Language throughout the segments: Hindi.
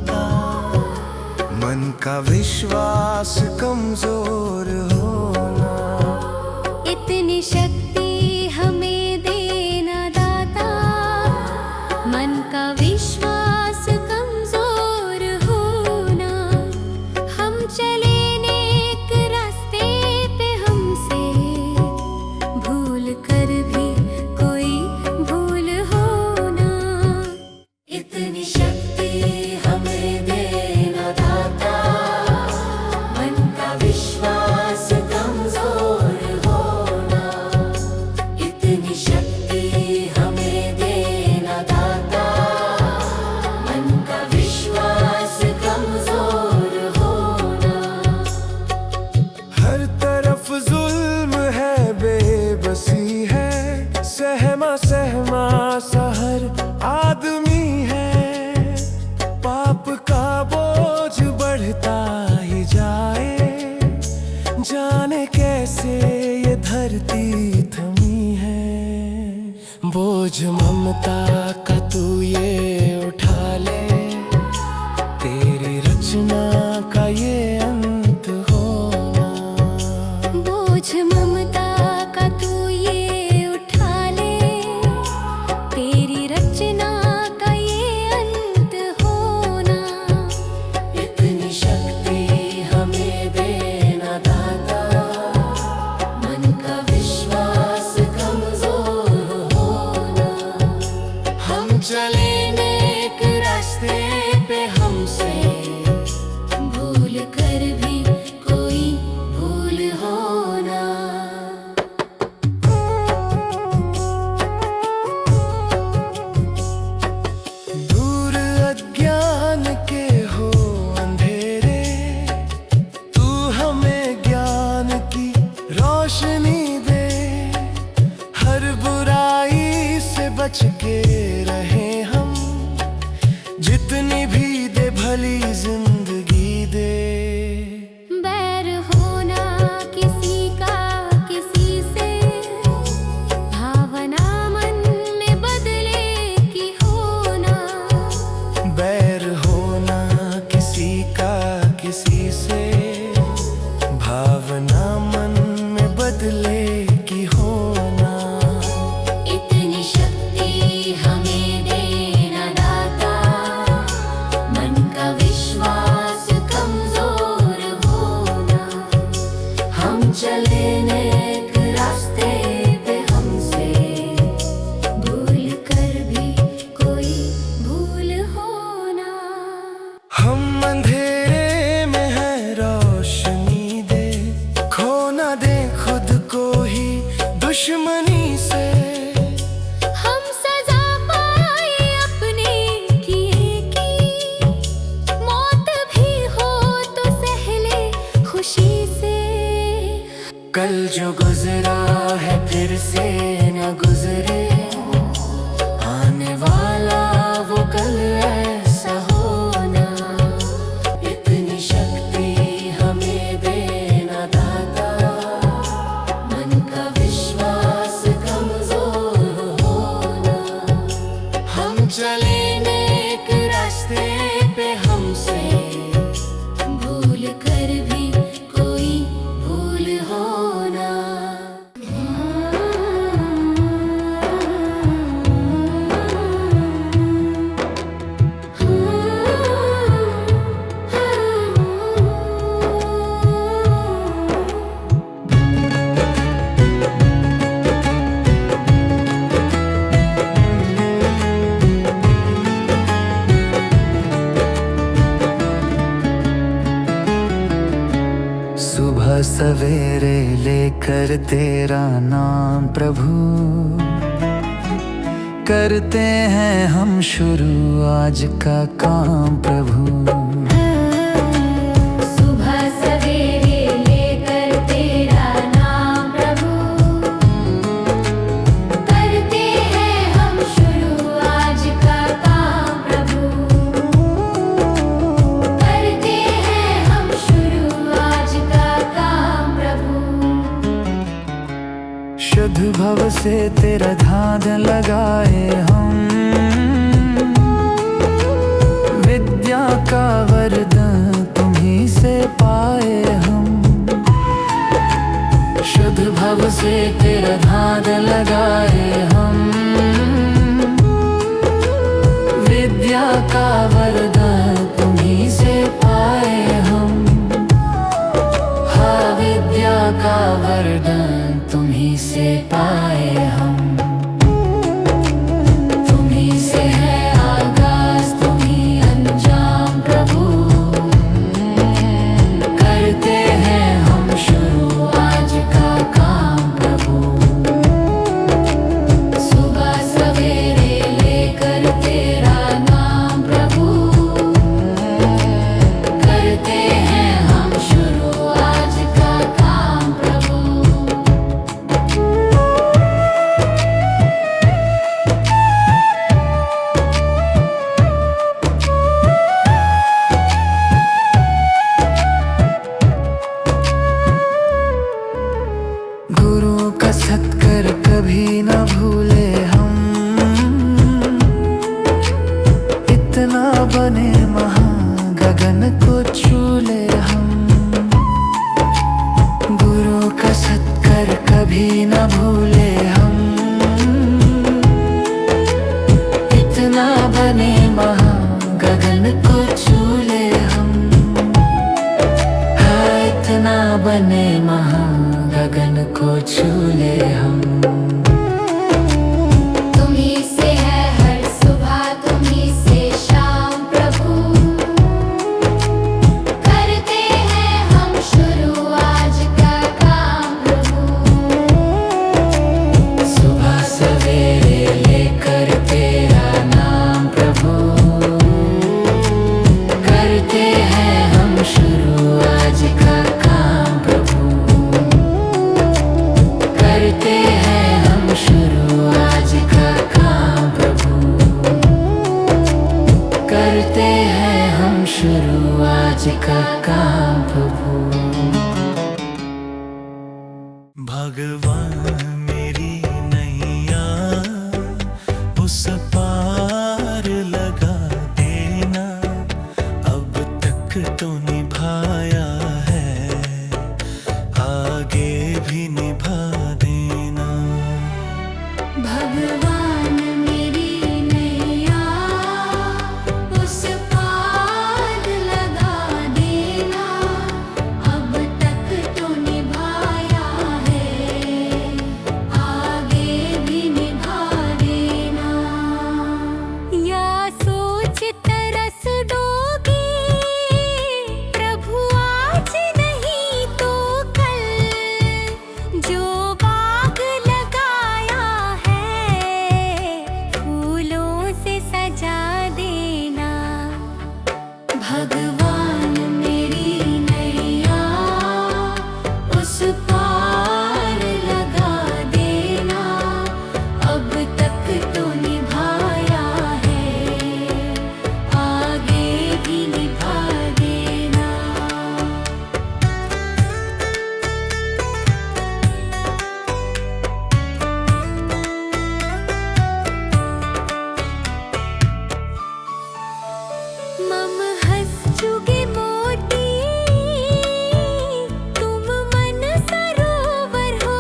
दाता। मन का विश्वास कमजोर होना, इतनी शक्ति हमें देना दाता। मन का विश्वास कमजोर होना, हम चले नेक रास्ते पे, हमसे भूल कर भी कोई भूल होना। इतनी शक्ति हमें देना दाता। मन का विश्वास कमजोर होना, इतनी शक्ति हमें देना दाता। मन का विश्वास कमजोर होना। हर तरफ जुल्म है, बेबसी है, सहमा सहमा सा हर आदमी है। पाप का बोझ बढ़ता ही जाए, जाने कैसे ये धरती थमी है। बोझ ममता का तू ये उठा ले, तेरी रचना का ये अंत होना। बोझ ममता का तू ये उठा ले, तेरी रचना का ये अंत होना। इतनी शक्ति हमें देना दाता। मन का विश्वास कमजोर होना, हम चले नेक रास्ते पे, हमसे भूल कर भी कोई भूल होना। दूर अज्ञान के हो अंधेरे, तू हमें ज्ञान की रोशनी दे। हर बुराई से बच के रहे हम, जितनी भी दे भली जिंदगी दे। बैर होना किसी का किसी से, भावना मन में बदले की होना। बैर होना किसी का किसी से, भावना मन में बदले की होना। इतनी शक्ति हमें देना दाता। मन का विश्वास कमजोर होना, हम चले नेक रास्ते पे, हमसे भूल कर भी कोई भूल होना। हम अंधेरे में है, रोशनी दे। खो ना दे खुद को ही दुश्मनी से। हम सजा पाए अपने किए की, मौत भी हो तो सहले खुशी से। कल जो गुजरा है फिर से न गुजरे, आने वाला वो कल ऐसा होना। इतनी शक्ति हमें देना दाता। मन का विश्वास कमजोर होना, हम चले नेक रास्ते पे, हमसे भूल कर भी कोई भूल होना। सुबह सवेरे लेकर तेरा नाम प्रभु, करते हैं हम शुरू आज का काम प्रभु। सुबह सवेरे लेकर तेरा नाम प्रभु, करते हैं हम शुरू आज का काम प्रभु। करते हैं हम शुरू आज का काम प्रभु। शुद्ध भव से तेरा ध्यान लगाए हम, विद्या का से तेरा ध्यान लगाए हम। विद्या का वरदान तुम्हीं से पाए हम। हाँ, विद्या का वरदान तुम्हीं से पाए हम। तुम्हीं से है आगाज, तुम्हीं अंजाम प्रभु। करते हैं हम शुरू आज का काम प्रभु। सुबह सवेरे लेकर तेरा नाम प्रभु। करते हैं हम शुरू आज का काम प्रभु। गुरु का सत्कर कभी न भूले हम। इतना बने महान गगन को छू ले हम। गुरु का सत्कर कभी न भूले हम। इतना बने महान गगन को छू ले हम। हाँ, इतना बने महान गगन को छू ले हम। तुम्हीं से है हर सुबह, तुम्हीं से शाम प्रभु। करते हैं हम शुरू आज का काम प्रभु। सुबह सवेरे लेकर तेरा नाम प्रभु। करते हैं हम शुरू आज का काम प्रभु। करते हैं हम शुरू आज का काम प्रभु। करते हैं हम शुरू आज का काम प्रभु। भगवान मेरी नैया उस पार लगा देना। अब तक तो निभाया है, आगे भी निभा देना। भगवान मेरी नैया उस पार लगा देना। अब तक तो निभाया है, आगे भी निभा देना। या सोच तरस दोगे प्रभु आज नहीं तो कल। जो बाग लगाया है फूलों से सजा देना। भगवान मेरी नैया उस पार लगा देना। अब तक तो निभाया है, आगे भी निभा देना। मम हंस चुगे मोती, तुम मन सरोवर हो।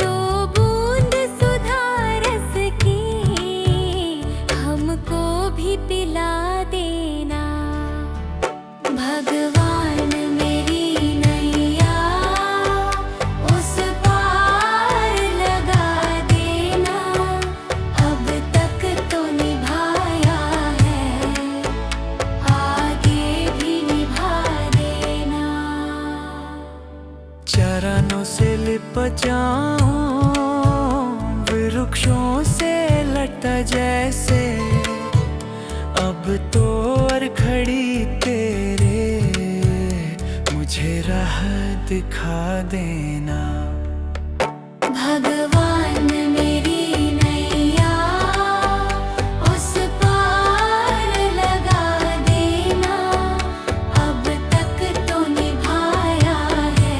दो बूंद सुधा रस की हमको भी पिला देना। भगवान मेरी नैया उस पार लगा देना। अब तक तो निभाया है, आगे भी निभा देना। चरणों से लिप जाऊं वृक्षों से लटा जैसे। अब तो और खड़ी तेरे मुझे राह दिखा देना। भगवान मेरी नैया उस पार लगा देना। अब तक तो निभाया है,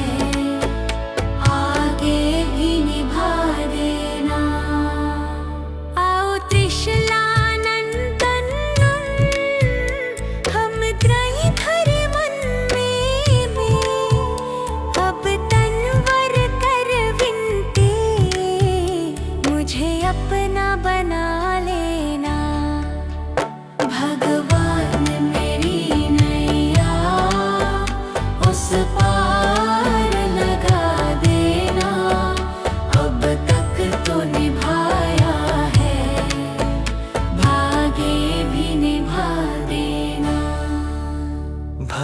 आगे भी निभा देना। आओ त्रिशलानंदन हम त्रयी धर मन में। अब तनवर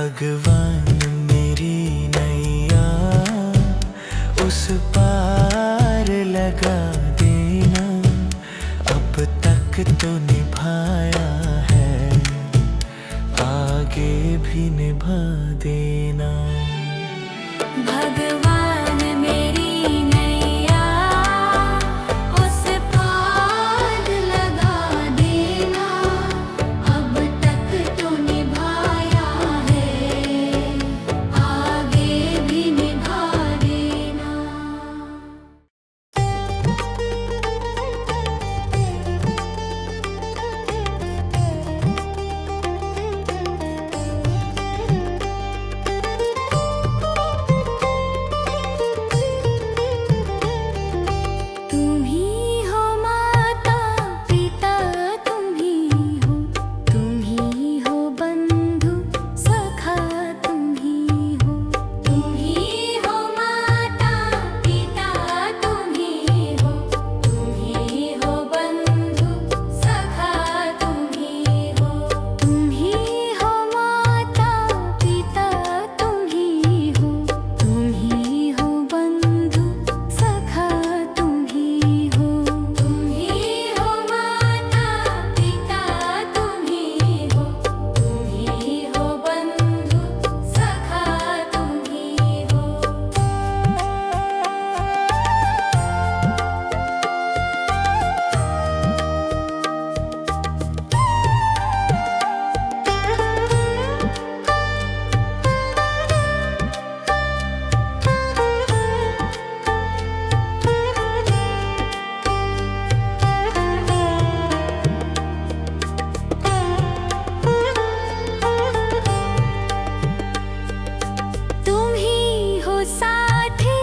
भगवान मेरी नैया उस पार लगा देना। अब तक तो निभाया है, आगे भी निभा देना। भगवान मेरी नैया उस पार लगा देना। अब तक तो निभाया है, आगे भी निभा देना। तुम ही हो माता पिता, तुम ही हो बंधु सखा, तुम ही हो माता पिता, तुम ही हो बंधु सखा, तुम ही हो माता पिता, तुम ही हो बंधु सखा, तुम ही हो माता पिता, तुम ही हो बंधु सखा, तुम ही हो। तुम ही हो साथी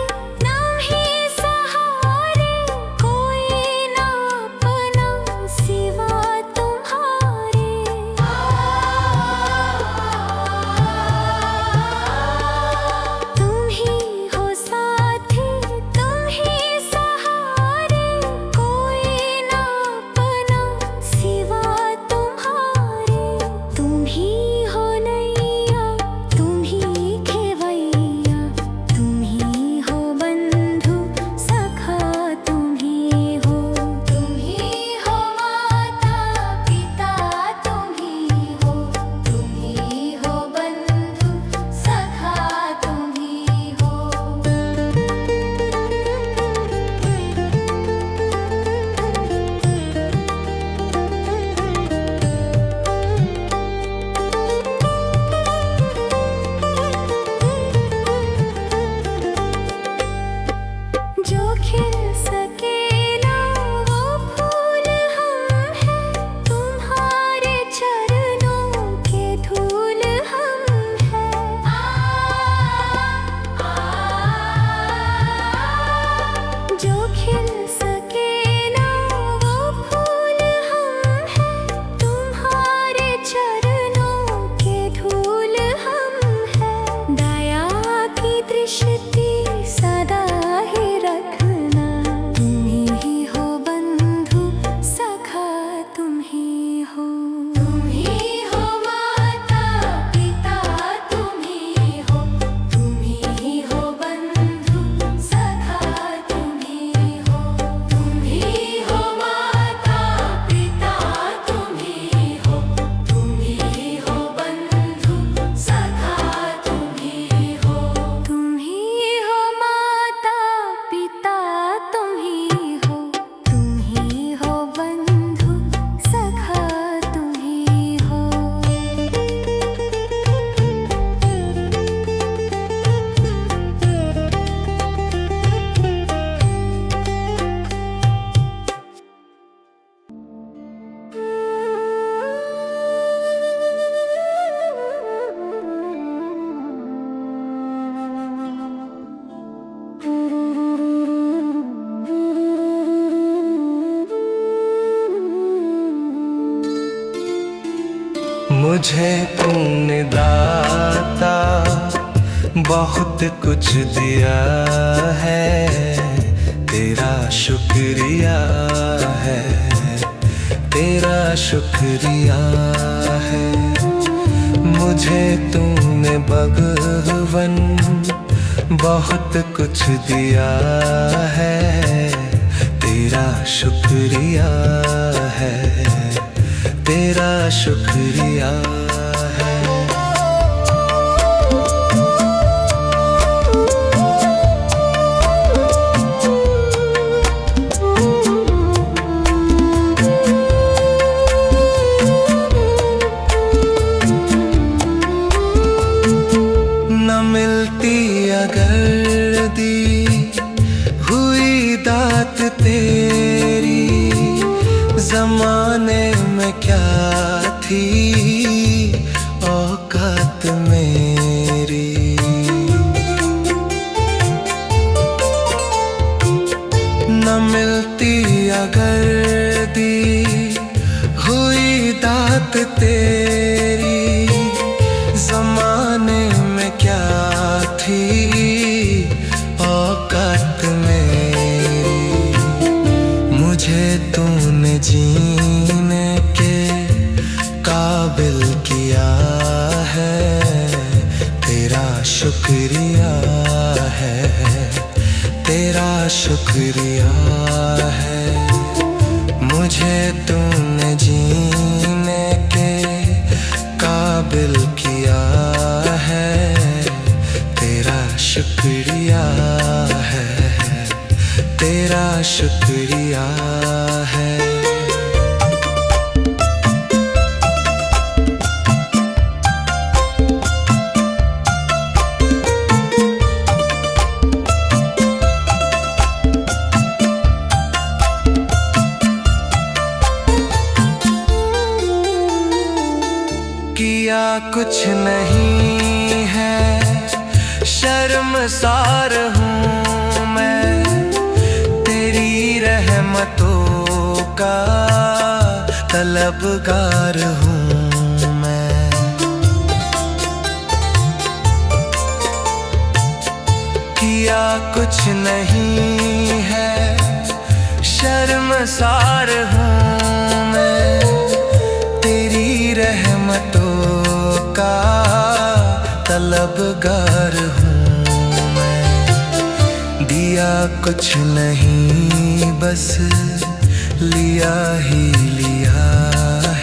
नहीं सहारे, कोई ना अपना सिवा तुम्हारे। तुम ही हो साथी, तुम ही सहारे, कोई ना अपना सिवा तुम्हारे। तुम ही हो नैया, तुम ही खेवैया, तुम ही हो बंधु सखा, तुम ही हो माता पिता, तुम ही हो बंधु सखा, तुम ही हो। जो खिल सके ना वो फूल हम हैं, तुम्हारे चरणों के धूल हम हैं। जो खिल सके ना वो फूल हम हैं, तुम्हारे चरणों के धूल हम हैं। दया की दृष्टि सदा ही रखना, तुम ही हो बंधु सखा, तुम ही हो माता पिता, तुम ही हो बंधु सखा, तुम ही हो माता पिता, तुम ही हो बंधु सखा, तुम ही हो माता पिता, तुम ही हो बंधु सखा, तुम ही हो। मुझे तुमने दाता बहुत कुछ दिया है, तेरा शुक्रिया है, तेरा शुक्रिया है। मुझे मुझे तूने भगवन बहुत कुछ दिया है, तेरा शुक्रिया है, तेरा शुक्रिया है। न मिलती अगर दी हुई दात तेरी, जमाने में क्या थी औकात मेरी। न मिलती अगर दी हुई दात तेरी, जमाने में क्या थी औकात मेरी। मुझे तूने जीने के काबिल किया है, तेरा शुक्रिया है, तेरा शुक्रिया है। मुझे तूने जीने के काबिल किया है, तेरा शुक्रिया है, तेरा शुक्रिया है। किया कुछ नहीं है, शर्मसार हूँ मैं, तेरी रहमतों का तलबगार हूँ मैं। किया कुछ नहीं है, शर्मसार हूँ मैं, तेरी रहमतों का तलबगार हूँ मैं। दिया कुछ नहीं बस लिया ही लिया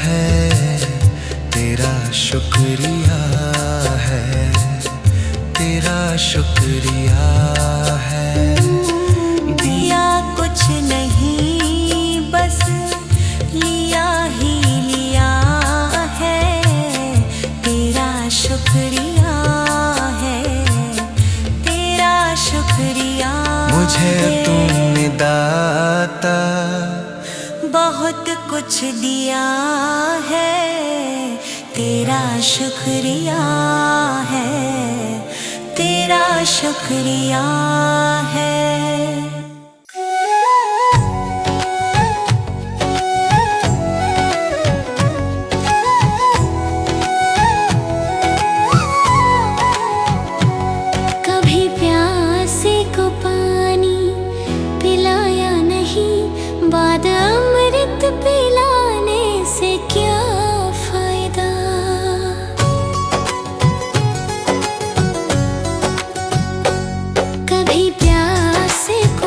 है, तेरा शुक्रिया है, तेरा शुक्रिया है। दिया कुछ नहीं बस लिया ही लिया है, तेरा शुक्रिया है, तेरा शुक्रिया। मुझे तूने दाता बहुत कुछ दिया है, तेरा शुक्रिया है, तेरा शुक्रिया है। कभी प्यासे को पानी पिलाया नहीं, बाद अमृत पिलाने से क्या फायदा। कभी प्यासे को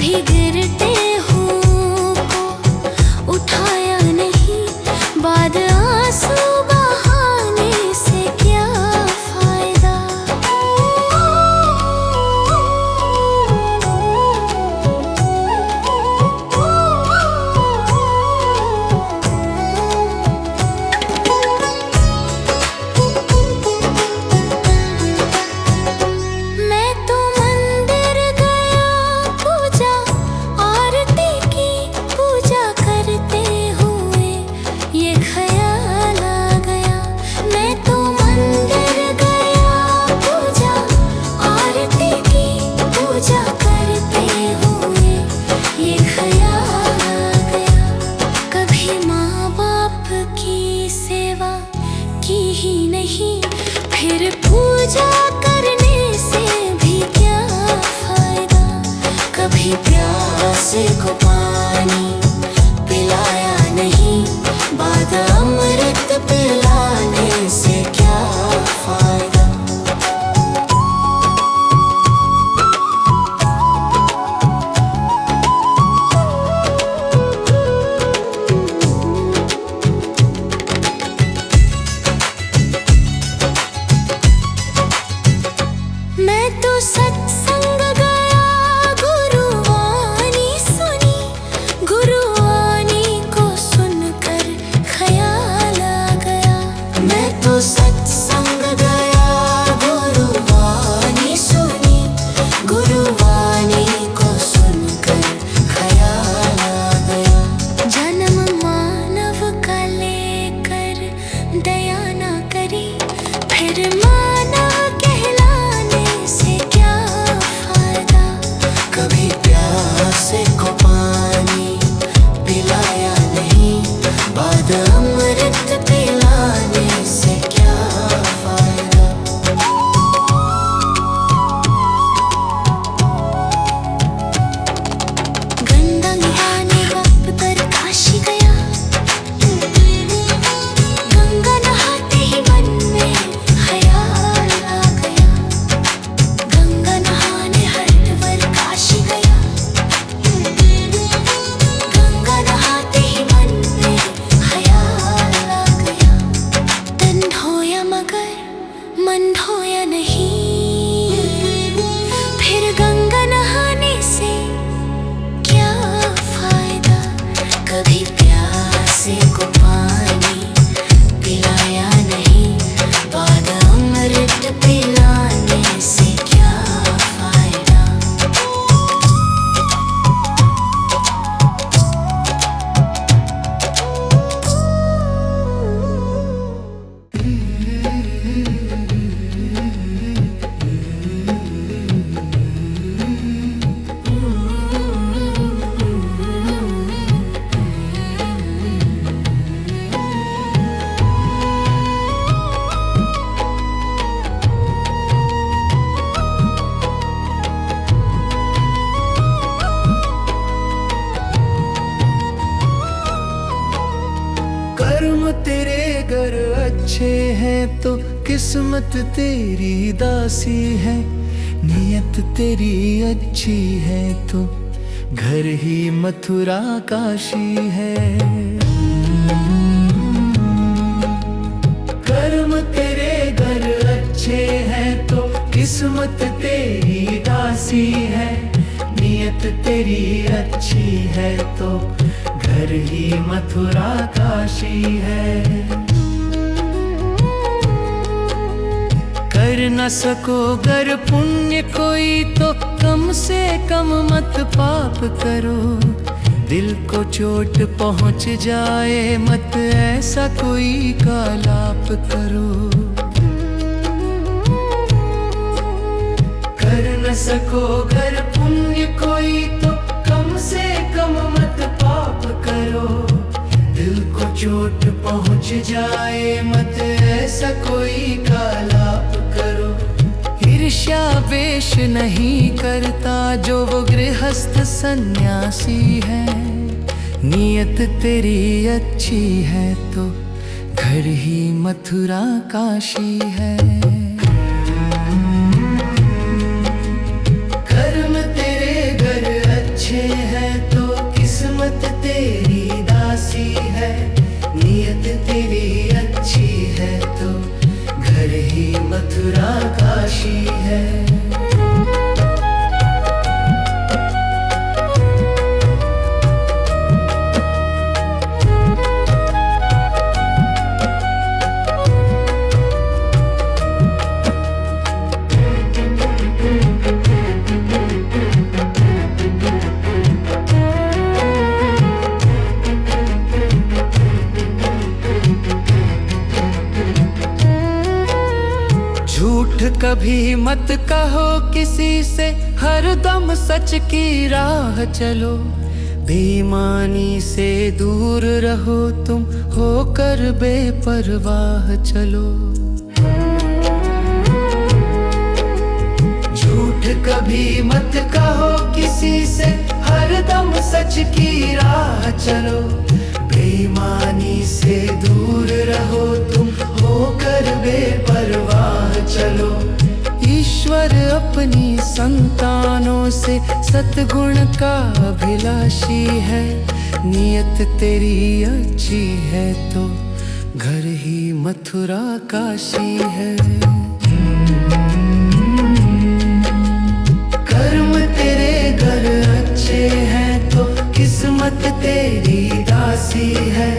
कभी गिरते हूँ को उठाया नहीं, बाद आंसू बहाने से क्या फायदा। मैं तो मंदिर गया, पूजा आरती की, पूजा करते हुए ये ख्याल आ गया। मैं तो मंदिर गया, पूजा आरती की, पूजा करते हुए ये ख्याल आ गया। कभी माँ बाप की सेवा की ही नहीं, फिर पूजा करने से भी क्या फायदा। कभी प्यासे को पानी पिलाया नहीं, बाद अमृत पिलाने से क्या फायदा। मैं तो सत्संग गया, गुरुवाणी सुनी, गुरुवाणी को सुनकर ख्याल आ गया। मैं तो सत्संग गया, गुरुवाणी सुनी, गुरुवाणी को सुनकर ख्याल आ गया। जन्म मानव का लेकर दया ना करी, फिर मानव कहलाने से क्या फायदा। कभी प्यासे को पानी पिलाया नहीं, बाद अमृत पिलाने से क्या फायदा। गंगा नहाने वापस काशी गया, गंगा नहाते ही मन में ख्याल आ गया। गंगा नहाने हरिद्वार काशी गया, गंगा नहाते ही मन में ख्याल आ गया। तन धोया मगर मन धोया नहीं, फिर गंगा नहाने से क्या फायदा। कभी प्यासे को पानी पिलाया नहीं, बाद अमृत पिलाने से क्या फायदा। कर्म तेरे घर अच्छे हैं तो किस्मत तेरी दासी है। नियत तेरी अच्छी है तो घर ही मथुरा काशी है। कर्म तेरे घर अच्छे हैं तो किस्मत तेरी दासी है। नियत तेरी अच्छी है तो घर ही मथुरा काशी है। कर न सको गर पुण्य कोई तो कम से कम मत पाप करो। दिल को चोट पहुंच जाए मत ऐसा कोई कालाप करो। कर न सको गर पुण्य कोई तो कम से कम मत पाप करो। दिल को चोट पहुंच जाए मत ऐसा कोई कालाप करो। ईर्ष्या वेश नहीं करता जो वो गृहस्थ सन्यासी है। नियत तेरी अच्छी है तो घर ही मथुरा काशी है। कर्म तेरे घर अच्छे अच्छे हैं तो किस्मत तेरी दासी है। नियत तेरी अच्छी है तो घर ही मथुरा काशी है। झूठ कभी मत कहो किसी से, हर दम सच की राह चलो। बेईमानी से दूर रहो तुम, होकर बेपरवाह चलो। झूठ कभी मत कहो किसी से, हर दम सच की राह चलो। बेईमानी से दूर रहो तुम, होकर बेपरवाह चलो। ईश्वर अपनी संतानों से सतगुण का अभिलाषी है। नियत तेरी अच्छी है तो घर ही मथुरा काशी है। कर्म तेरे घर अच्छे हैं तो किस्मत तेरी दासी है।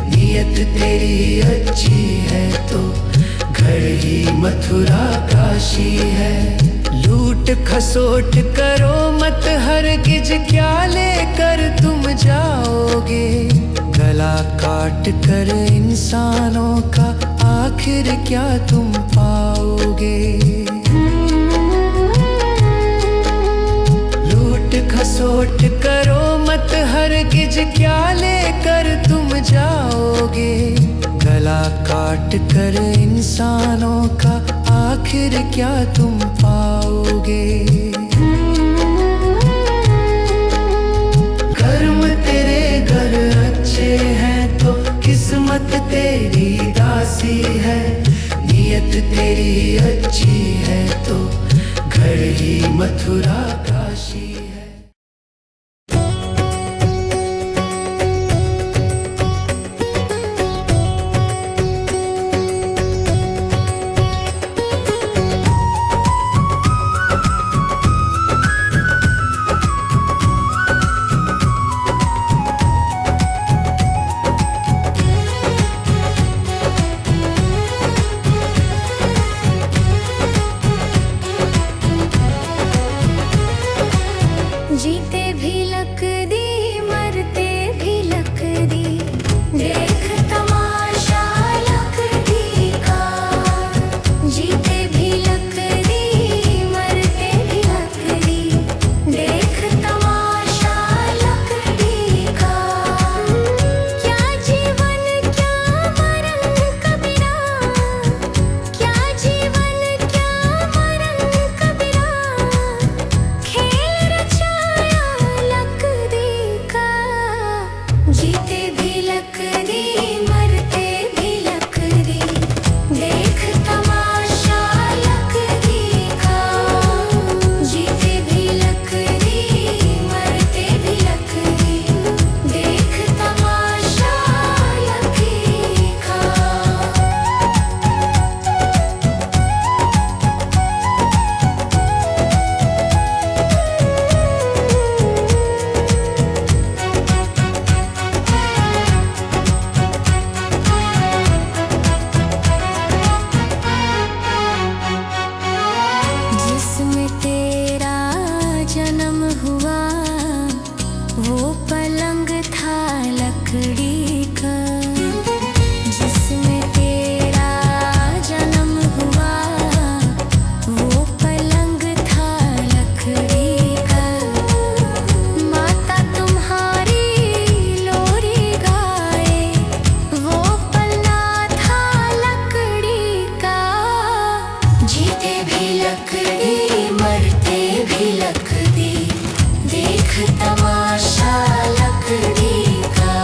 नियत तेरी अच्छी है तो घर ही मथुरा काशी है। लूट खसोट करो मत हरगिज, क्या लेकर तुम जाओगे। गला काट कर इंसानों का आखिर क्या तुम पाओगे। लूट खसोट करो मत हरगिज, क्या लेकर तुम जाओगे। गला काट कर इंसानों का आखिर क्या तुम पाओगे। कर्म तेरे घर अच्छे हैं तो किस्मत तेरी दासी है। नियत तेरी अच्छी है तो घर ही मथुरा काशी है। जीते भी लक दी, मरते भी लक दी, देख तमाशा लक दी का। जीते भी लक दी, मरते भी लक दी, देख तमाशा लक दी का। क्या जीवन क्या मरण कबीरा, क्या जीवन क्या मरण कबीरा। खेल रचाया लक दी का। जीते भी लक दी, मरते भी लक दी, देख तमाशा लक दी का। जीते भी लक दी, मरते भी लक दी, देख तमाशा लक दी का। जिसमें तेरा जन्म हुआ वो पलंग था लकड़ी का। जिसमें तेरा जन्म हुआ वो पलंग था लकड़ी का। माता तुम्हारी लोरी गाए वो पलना था लकड़ी का। जीते भी लकड़ी, मरते भी लकड़ी, देख तमाशा लकड़ी का।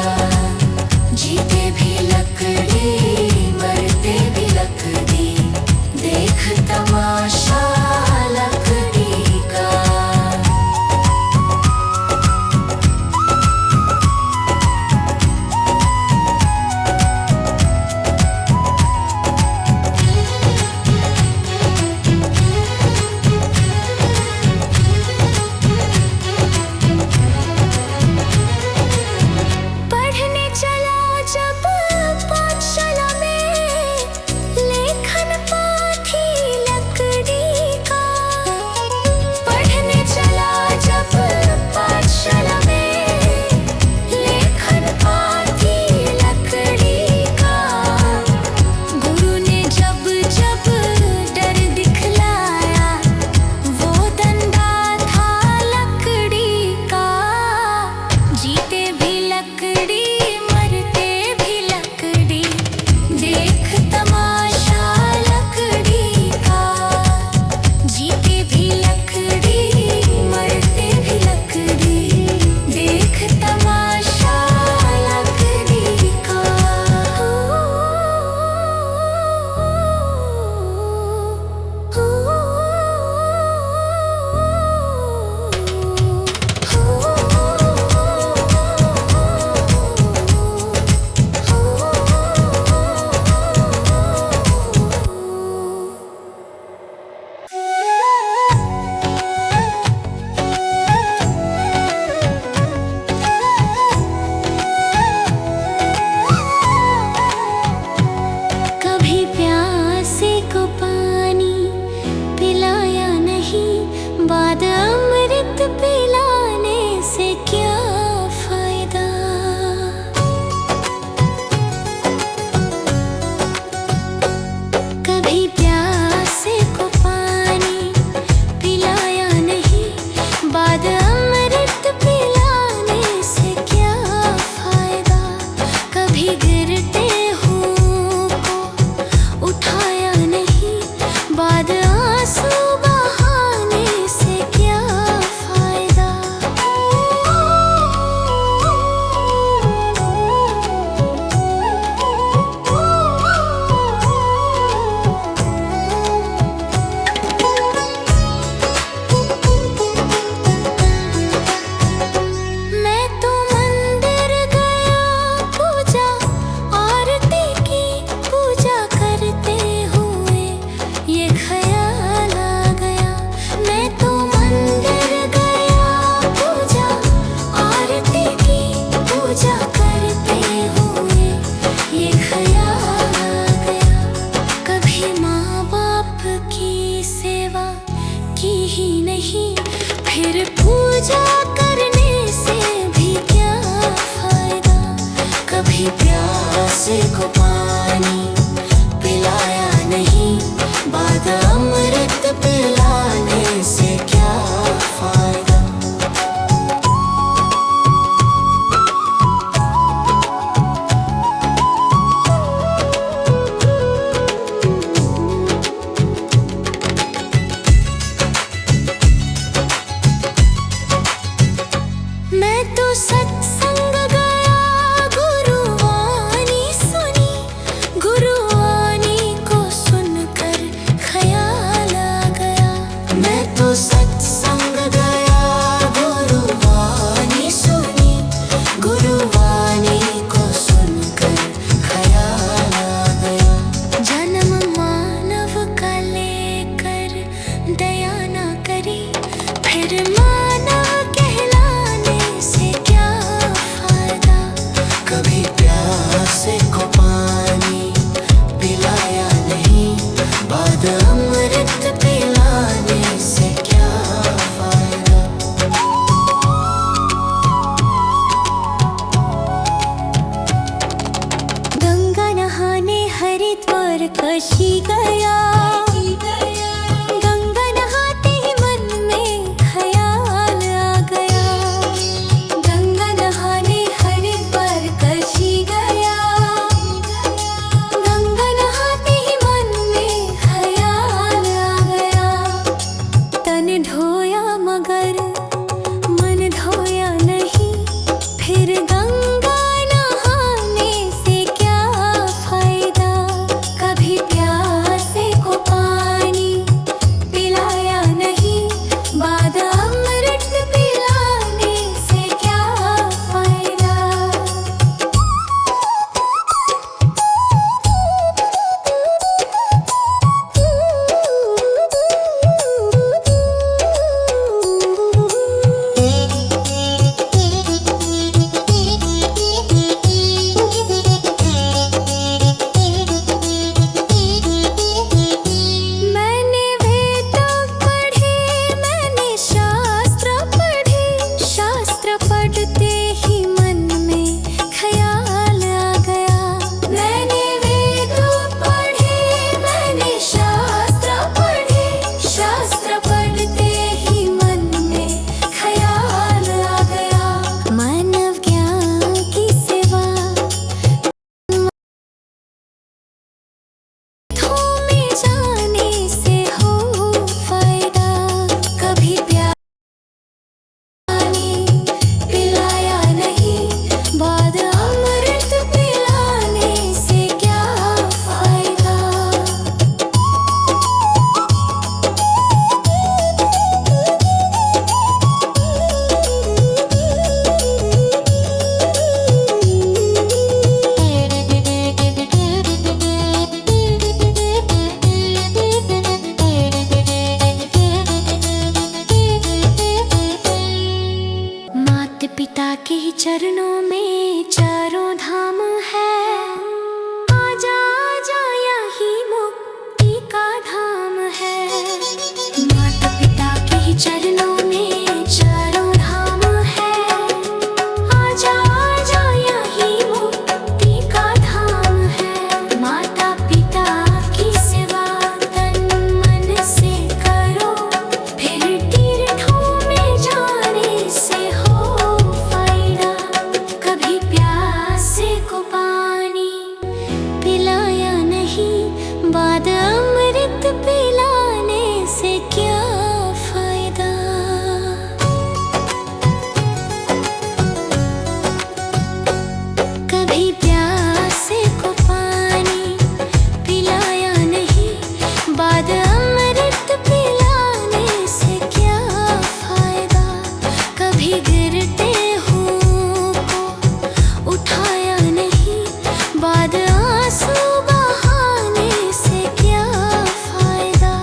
सत्संग गया, गुरुवाणी सुनी, गुरुवाणी को सुनकर ख्याल आ गया। मैं तो सत्संग गया, गुरुवाणी सुनी, गुरुवाणी को सुनकर ख्याल आ गया। जन्म मानव का लेकर दया ना करी, फिर मानव कहलाने से क्या फायदा। कभी प्यासे को पानी पिलाया नहीं, बाद अमृत पिलाने से क्या फायदा। गंगा नहाने हरिद्वार काशी गया, गंगा नहाते ही मन में ख्याल आ गया। गंगा नहाने हरिद्वार काशी गया, गंगा नहाते ही मन में ख्याल आ गया। तन धोया मगर मन धोया नहीं, फिर गंगा नहाने से क्या फायदा। कभी प्यासे को पानी पिलाया नहीं, बाद अमृत पिलाने से क्या फायदा। मैंने वेद पढ़े, मैंने शास्त्र पढ़े, शास्त्र पढ़ते ही मन में ख्याल आ गया। मैंने वेद पढ़े, मैंने शास्त्र पढ़े, शास्त्र पढ़ते ही मन में ख्याल आ गया। मानव ज्ञान की सेवा में जाने से हो फायदा। कभी पानी पिलाया नहीं, बाद अमृत पिलाने से क्या फायदा। माता पिता के ही चरणों में चारों धाम है। आजा आजा यही मुक्ति का धाम है। माता पिता के ही चरणों में चारों धाम है। आजा आजा यही मुक्ति का धाम है। माता पिता की सेवा तन मन से करो, फिर तीर्थों में जाने से हो फायदा। कभी प्यासे को पानी पिलाया नहीं, बाद अमृत पिलाने से क्या फायदा। कभी प्यासे को पानी पिलाया नहीं, बाद अमृत पिलाने से क्या फायदा। कभी गिरते हुओं को उठाया नहीं, बाद आंसू बहाने से क्या फायदा।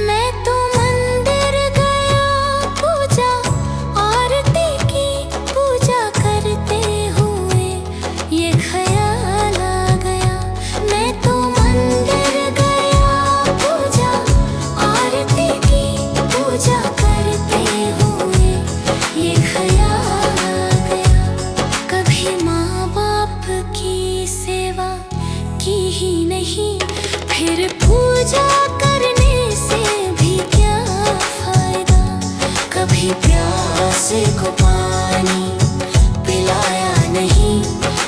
मैं तो मंदिर गया, पूजा आरती की, पूजा करते हुए ये ख्याल आ गया। मैं तो मंदिर गया, पूजा आरती की, पूजा करते हुए ये ख्याल आ गया। कभी माँ बाप की सेवा की ही नहीं, फिर पूजा करने से भी क्या फायदा। कभी प्यासे को पानी पानी पिलाया नहीं,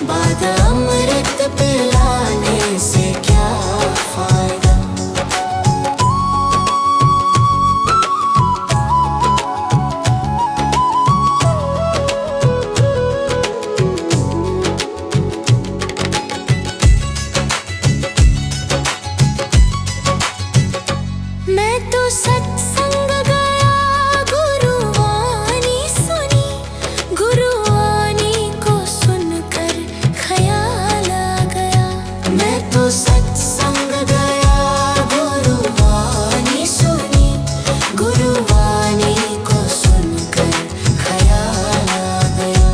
बाद अमृत पिलाने से क्या फायदा। मैं तो सत्संग गया, गुरुवाणी सुनी, गुरुवाणी को सुनकर ख्याल आ गया। मैं तो सत्संग गया, गुरुवाणी सुनी, गुरुवाणी को सुनकर ख्याल आ गया।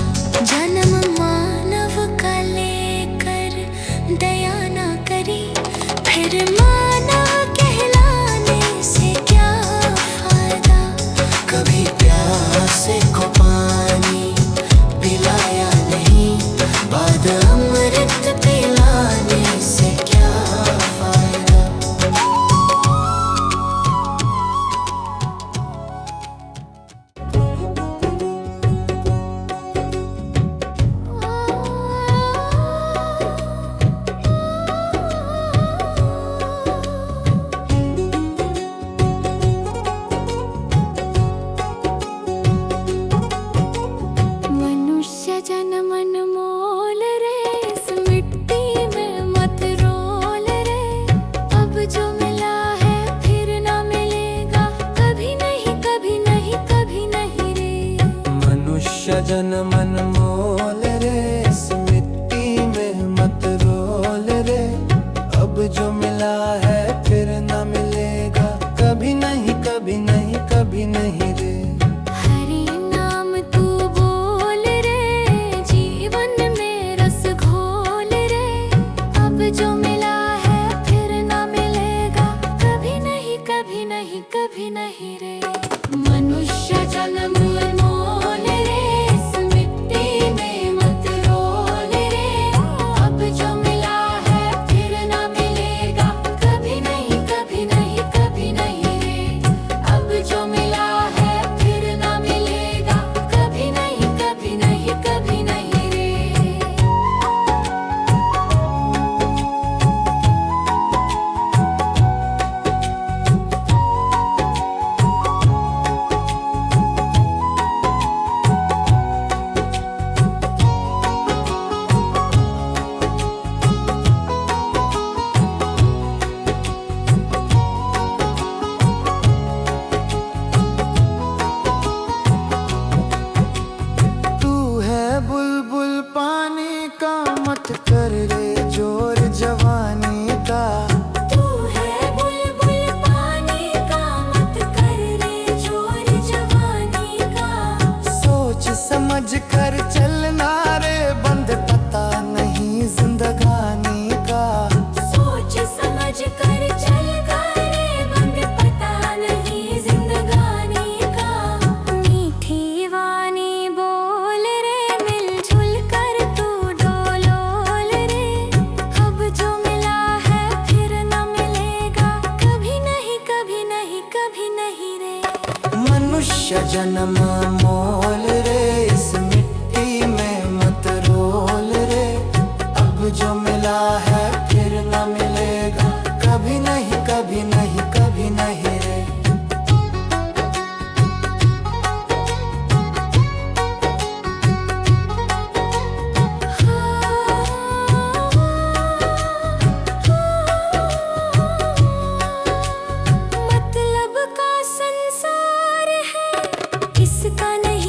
जन्म मानव का लेकर दया न करी, फिर मानव कहलाने से क्या फायदा। कभी प्यासे को पानी पिलाया नहीं, बाद अमृत पिलाने से क्या फायदा। मनुष्य जन्म अनमोल रे, इस मिट्टी में मत रोल रे। अब जो मिला है फिर ना मिलेगा, कभी नहीं कभी नहीं कभी नहीं रे। मनुष्य जन्म अनमोल रे, इस मिट्टी में मत रोल रे। अब जो मिला है फिर न मिलेगा, कभी नहीं कभी नहीं कभी नहीं रे। हरि नाम तू बोल रे, जीवन में रस घोल रे। अब जो मिला है फिर ना मिलेगा, कभी नहीं कभी नहीं कभी नहीं रे। मनुष्य जन्म अनमोल रे, इस मिट्टी में मत रोल रे। अब जो मिला है फिर ना मिलेगा, कभी नहीं कभी नहीं कभी नहीं रे। अब जो मिला है फिर ना मिलेगा, कभी नहीं कभी नहीं कभी नहीं रे। तू है बुलबुल पानी का, मत कर रे जोर जवानी का। तू है बुलबुल पानी का, मत कर रे जोर जवानी का। सोच समझ कर चलना रे, बंद पता नहीं जिंदगानी का। सोच समझ कर चल करे, बंद पता नहीं जिंदगानी का। मीठी वाणी बोल रे, मिलजुल कर तू डोलोल रे। अब जो मिला है फिर न मिलेगा, कभी नहीं कभी नहीं कभी नहीं रे। मनुष्य जन्म मोल रे, इस मिट्टी में मत रोल रे। अब जो मिला है फिर न मिलेगा, कभी नहीं कभी नहीं कभी नहीं रे। मतलब का संसार है, इसका नहीं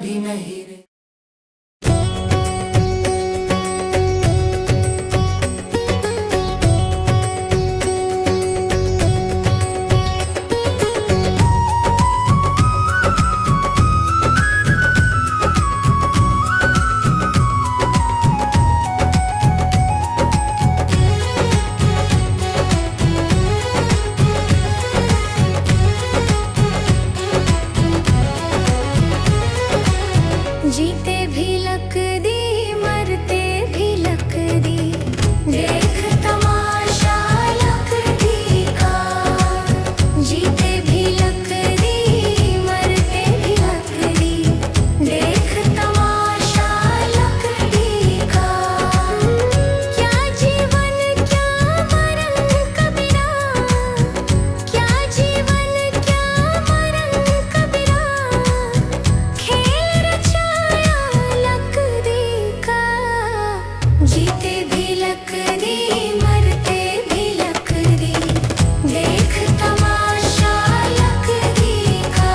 भी नहीं रे। जीते भी लक दी, मरते भी लक दी, देख तमाशा लक दी का। जीते भी लक दी, मरते भी लक दी, देख तमाशा लक दी का। क्या जीवन क्या मरण कबीरा, क्या जीवन क्या मरण कबीरा, खेल रचाया लक दी का। जीते भी लक दी, मरते भी लक दी, देख तमाशा लक दी का।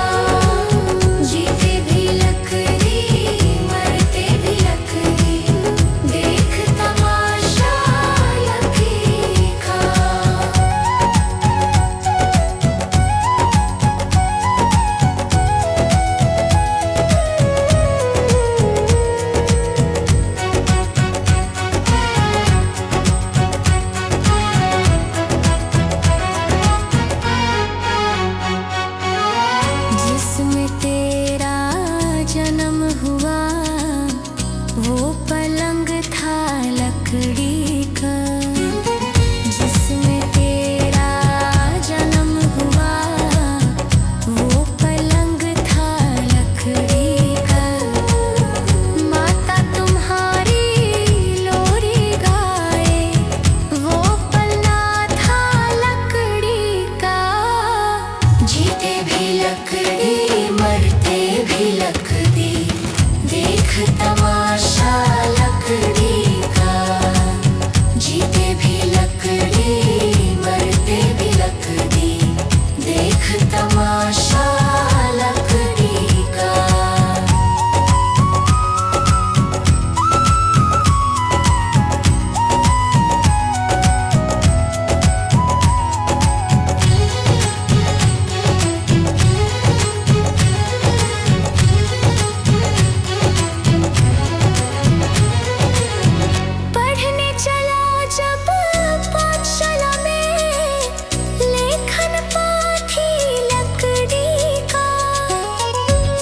जीते भी लक दी, मरते भी लक दी, देख तमाशा लक दी का। जिसमें तेरा जन्म हुआ वो पलंग था लकड़ी का। जिसमें तेरा जन्म हुआ वो पलंग था लकड़ी का। माता तुम्हारी लोरी गाए वो पलना था लकड़ी का। जीते भी लकड़ी, मरते भी लकड़ी, देख तमाशा लकड़ी का। जीते भी लकड़ी, मरते भी लकड़ी, देख तमाशा लकड़ी का। पढ़ने चला जब पाठशाला में, लेखन पाठी लकड़ी का।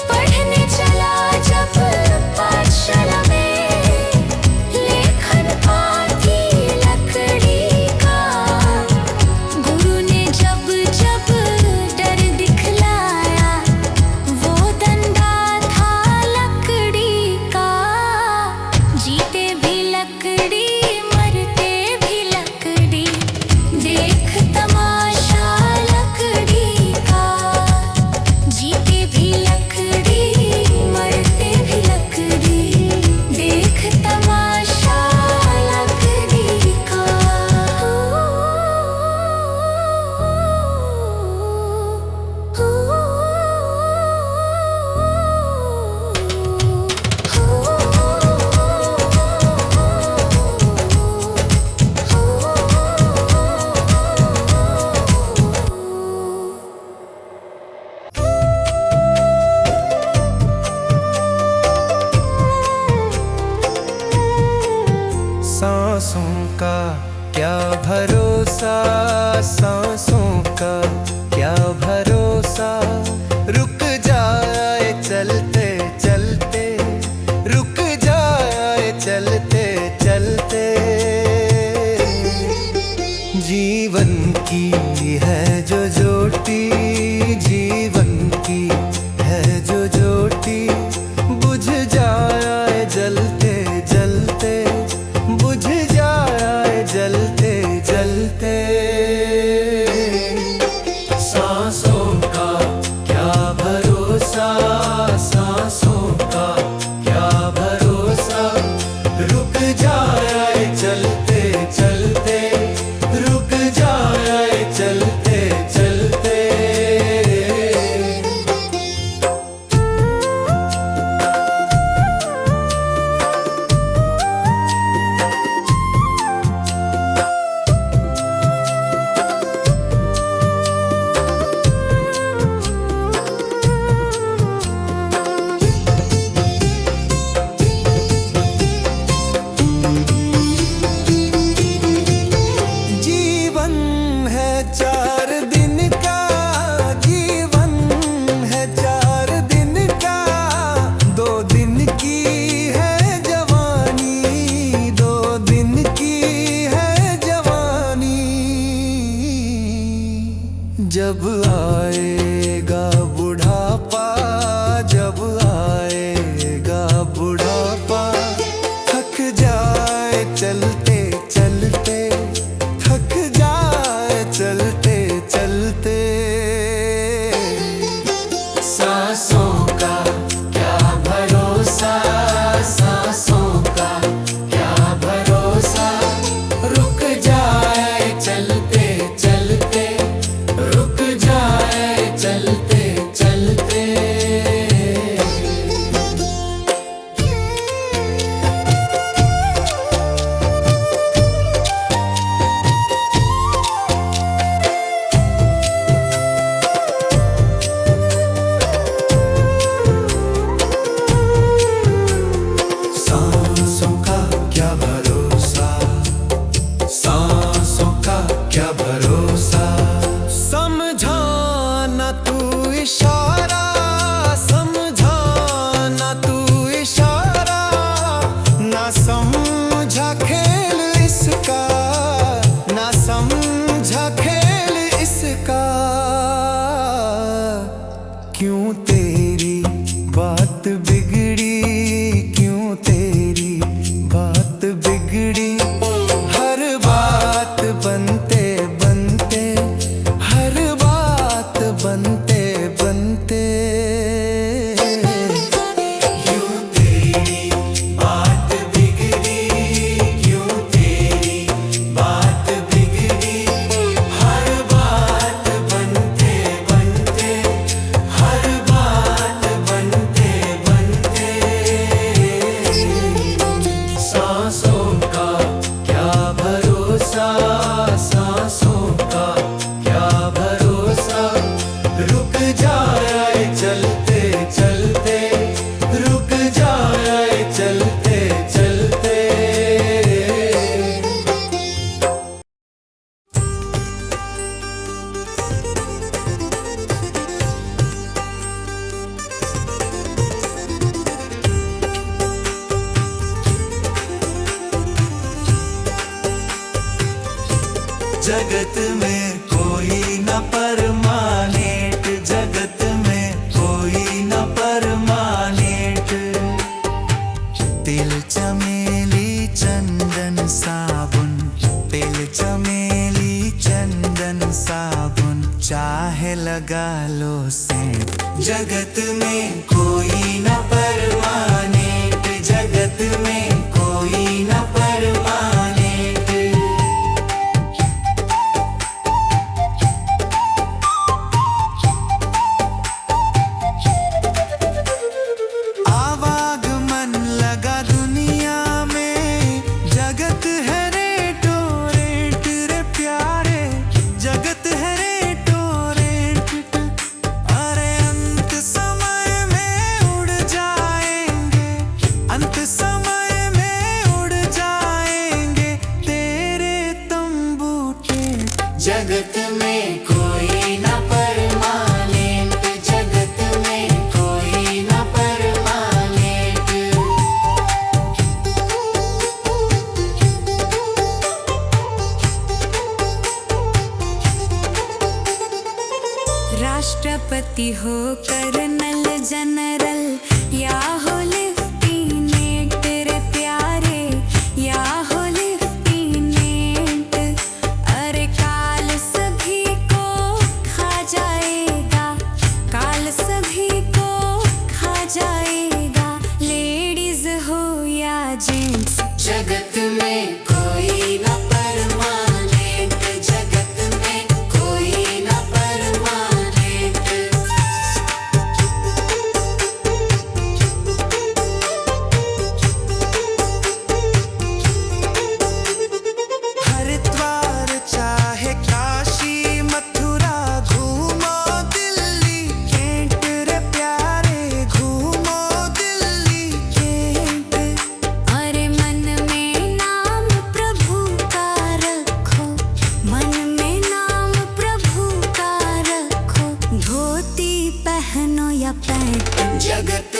पढ़ने चला जब पाठशाला में, लेखन पाठी लकड़ी का। गुरु ने जब जब डर दिखलाया वो डंडा था लकड़ी का। जीते भी लकड़ी, मरते भी लकड़ी, देख तमाशा लकड़ी का। जीते भी लकड़ी, मरते भी लकड़ी, देख तमाशा लकड़ी का। सांसों का क्या भरोसा, सांसों का क्या भरोसा। रुक जाए चलते चलते, रुक जाए चलते चलते। जीवन की है जो ज्योति, जीवन की है जो ज्योति, बुझ जाए जलते जलते, बुझ जाए जलते जलते। सांसों का क्या भरोसा, सांसों का क्या भरोसा। रुक जाए चलते चलते, रुक जाए चलते चलते। क्यों तेरी बात बिगड़ी, क्यों तेरी बात बिगड़ी। हर बात बनते बनते, हर बात बनते बनते क्यों तेरी बात बिगड़ी, क्यों तेरी बात बिगड़ी। हर बात बनते बनते, हर बात बनते बनते। सांसों का क्या भरोसा, सांसों का क्या भरोसा। रुक जाए चलते चलते, रुक जाए चलते चलते। जगत में कोई न परमानेंट, जगत में कोई न परमानेंट। तिल चमेली चंदन साबुन, तिल चमेली चंदन साबुन, चाहे लगा लो सेंट। जगत में कोई न परमानेंट, जगत में कोई न परमानेंट। आवागमन लगा दुनिया में, जगत है रेटो रेट रे प्यारे, जगत है रेटो रेट। अरे अंत समय में उड़ जाएंगे, अंत समय में उड़ जाएंगे तेरे तंबू टेंट। जगत में कोई न परमानेंट, जगत में कोई न परमानेंट। राष्ट्रपति हो कर्नल जनरल या हो लेफ्टिनेंट रे प्यारे, या हो लेफ्टिनेंट। अरे काल सभी को खा जाएगा, काल सभी को खा जाएगा, लेडीज हो या जेंट्स। जगत में कोई न परमानेंट, जगत में कोई न परमानेंट। हरिद्वार चाहे काशी मथुरा, घूमो दिल्ली कैंट रे प्यारे, घूमो दिल्ली कैंट। अरे मन में नाम प्रभु का रखो, मन में नाम प्रभु का रखो, धोती पहनो या पैंट। जगत